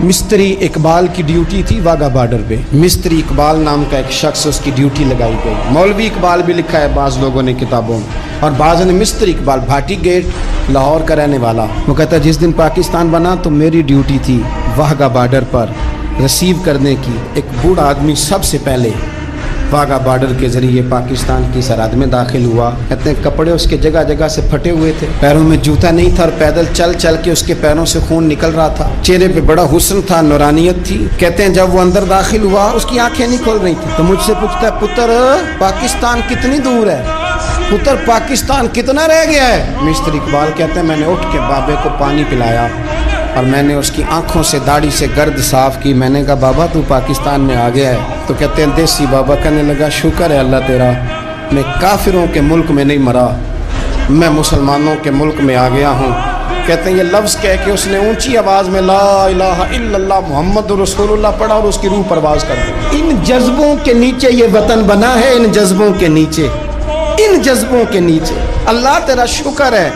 مستری اقبال کی ڈیوٹی تھی واگا بارڈر پہ. مستری اقبال نام کا ایک شخص، اس کی ڈیوٹی لگائی گئی. مولوی اقبال بھی لکھا ہے بعض لوگوں نے کتابوں میں، اور بعض نے مستری اقبال بھاٹی گیٹ لاہور کا رہنے والا. وہ کہتا ہے جس دن پاکستان بنا تو میری ڈیوٹی تھی واگا بارڈر پر ریسیو کرنے کی. ایک بوڑھا آدمی سب سے پہلے واگا بارڈر کے ذریعے پاکستان کی سرحد میں داخل ہوا. کہتے ہیں کپڑے اس کے جگہ جگہ سے پھٹے ہوئے تھے، پیروں میں جوتا نہیں تھا، اور پیدل چل چل کے اس کے پیروں سے خون نکل رہا تھا. چہرے پہ بڑا حسن تھا، نورانیت تھی. کہتے ہیں جب وہ اندر داخل ہوا اس کی آنکھیں نہیں کھول رہی تھی، تو مجھ سے پوچھتا ہے پتر پاکستان کتنی دور ہے، پتر پاکستان کتنا رہ گیا ہے. مستری اقبال کہتے ہیں میں نے اٹھ کے بابے کو پانی پلایا اور میں نے اس کی آنکھوں سے داڑھی سے گرد صاف کی. میں نے کہا بابا تو پاکستان میں آ گیا ہے. تو کہتے ہیں دیسی بابا کہنے لگا شکر ہے اللہ تیرا، میں کافروں کے ملک میں نہیں مرا، میں مسلمانوں کے ملک میں آ گیا ہوں. کہتے ہیں یہ لفظ کہہ کے اس نے اونچی آواز میں لا الہ الا اللہ محمد رسول اللہ پڑھا اور اس کی روح پرواز کر دی. ان جذبوں کے نیچے یہ وطن بنا ہے، ان جذبوں کے نیچے، ان جذبوں کے نیچے. اللہ تیرا شکر ہے،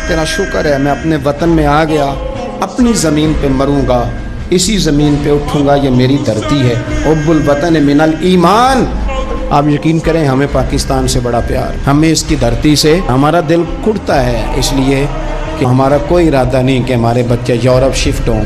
تیرا شکر ہے، میں اپنے وطن میں آ گیا، اپنی زمین پہ مروں گا، اسی زمین پہ اٹھوں گا، یہ میری دھرتی ہے. حب الوطن من الایمان. آپ یقین کریں ہمیں پاکستان سے بڑا پیار، ہمیں اس کی دھرتی سے ہمارا دل کھٹتا ہے، اس لیے کہ ہمارا کوئی ارادہ نہیں کہ ہمارے بچے یورپ شفٹ ہوں.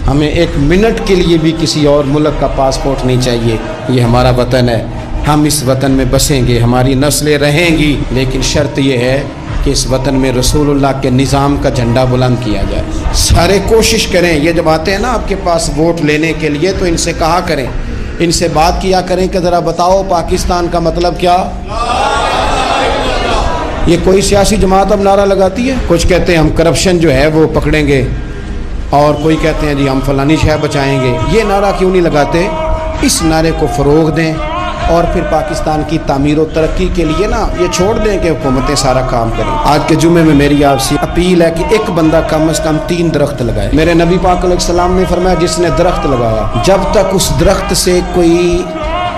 ہمیں ایک منٹ کے لیے بھی کسی اور ملک کا پاسپورٹ نہیں چاہیے. یہ ہمارا وطن ہے، ہم اس وطن میں بسیں گے، ہماری نسلیں رہیں گی، لیکن شرط یہ ہے کہ اس وطن میں رسول اللہ کے نظام کا جھنڈا بلند کیا جائے. سارے کوشش کریں. یہ جب آتے ہیں نا آپ کے پاس ووٹ لینے کے لیے تو ان سے کہا کریں، ان سے بات کیا کریں کہ ذرا بتاؤ پاکستان کا مطلب کیا. یہ کوئی سیاسی جماعت اب نعرہ لگاتی ہے، کچھ کہتے ہیں ہم کرپشن جو ہے وہ پکڑیں گے، اور کوئی کہتے ہیں جی ہم فلانی شے بچائیں گے. یہ نعرہ کیوں نہیں لگاتے؟ اس نعرے کو فروغ دیں، اور پھر پاکستان کی تعمیر و ترقی کے لیے نا یہ چھوڑ دیں کہ حکومتیں سارا کام کریں. آج کے جمعے میں میری آپ سے اپیل ہے کہ ایک بندہ کم از کم 3 درخت لگائے. میرے نبی پاک علیہ السلام نے فرمایا جس نے درخت لگایا، جب تک اس درخت سے کوئی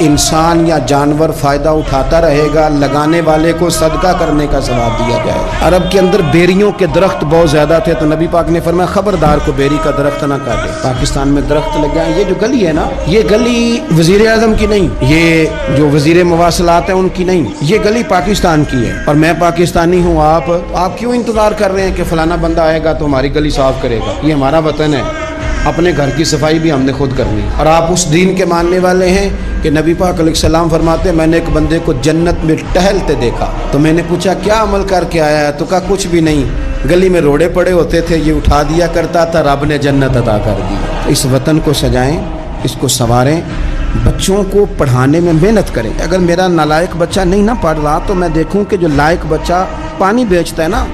انسان یا جانور فائدہ اٹھاتا رہے گا، لگانے والے کو صدقہ کرنے کا ثواب دیا جائے. عرب کے اندر بیریوں کے درخت بہت زیادہ تھے، تو نبی پاک نے فرمایا خبردار کو بیری کا درخت نہ کاٹے. پاکستان میں درخت لگ گئے. یہ جو گلی ہے نا، یہ گلی وزیر اعظم کی نہیں، یہ جو وزیر مواصلات ہیں ان کی نہیں، یہ گلی پاکستان کی ہے. اور میں پاکستانی ہوں. آپ کیوں انتظار کر رہے ہیں کہ فلانا بندہ آئے گا تو ہماری گلی صاف کرے گا؟ یہ ہمارا وطن ہے، اپنے گھر کی صفائی بھی ہم نے خود کرنی. اور آپ اس دین کے ماننے والے ہیں کہ نبی پاک علیہ السلام فرماتے ہیں میں نے ایک بندے کو جنت میں ٹہلتے دیکھا، تو میں نے پوچھا کیا عمل کر کے آیا ہے؟ تو کہا کچھ بھی نہیں، گلی میں روڑے پڑے ہوتے تھے، یہ اٹھا دیا کرتا تھا، رب نے جنت عطا کر دی. اس وطن کو سجائیں، اس کو سنواریں، بچوں کو پڑھانے میں محنت کریں. اگر میرا نالائق بچہ نہیں نہ پڑھ رہا تو میں دیکھوں کہ جو لائق بچہ پانی بیچتا ہے نا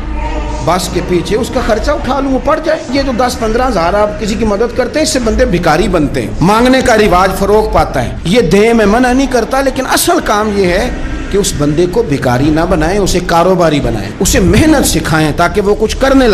بس کے پیچھے، اس کا خرچہ اٹھا لوں، وہ پڑ جائے. یہ جو 10-15 ہزار آپ کسی کی مدد کرتے ہیں، اس سے بندے بھکاری بنتے ہیں. مانگنے کا رواج فروغ پاتا ہے. یہ دیں میں منع نہیں کرتا، لیکن اصل کام یہ ہے کہ اس بندے کو بھکاری نہ بنائیں، اسے کاروباری بنائیں، اسے محنت سکھائیں تاکہ وہ کچھ کرنے لگے.